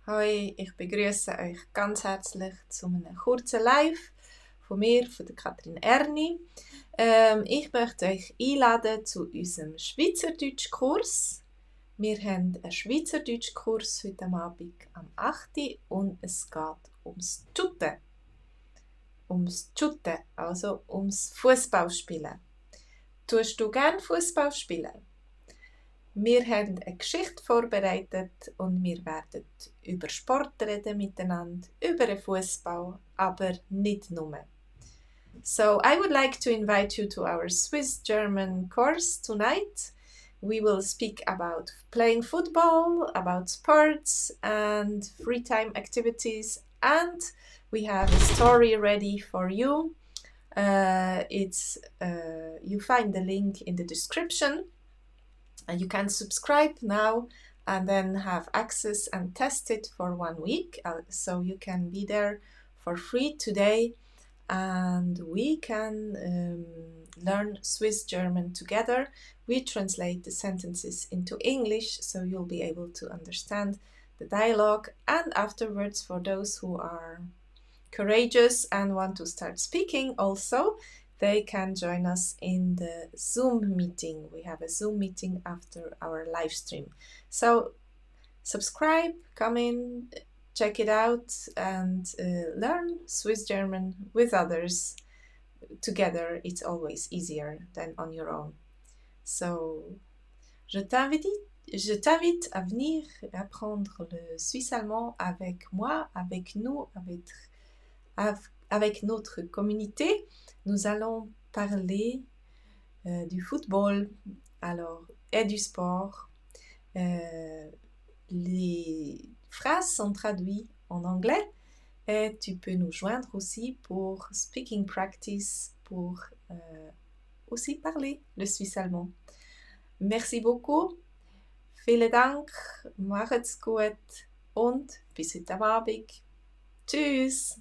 Hoi, ich begrüße euch ganz herzlich zu einem kurzen Live von mir, von der Katrin Erni. Ich möchte euch einladen zu unserem Schweizerdeutschkurs. Wir haben einen Schweizerdeutschkurs heute Abend am 8. und es geht ums Shooten. Ums Shooten, also ums Fußballspielen. Tust du gerne Fußball spielen? Wir haben eine Geschichte vorbereitet und wir werden über Sport reden miteinander, über den Fußball, aber nicht nur. So, I would like to invite you to our Swiss-German course tonight. We will speak about playing football, about sports and free time activities, and we have a story ready for you. You find the link in the description. And you can subscribe now and then have access and test it for 1 week. So you can be there for free today and we can learn Swiss German together. We translate the sentences into English so you'll be able to understand the dialogue. And afterwards, for those who are courageous and want to start speaking also, they can join us in the Zoom meeting. We have a Zoom meeting after our live stream. So subscribe, come in, check it out, and learn Swiss German with others. Together, it's always easier than on your own. So, je t'invite à venir apprendre le suisse allemand avec moi, avec nous, avec notre communauté. Nous allons parler du football et du sport. Les phrases sont traduites en anglais et tu peux nous joindre aussi pour speaking practice, pour aussi parler le suisse allemand. Merci beaucoup. Vielen Dank. Macht's gut und bis heute Abend. Tschüss.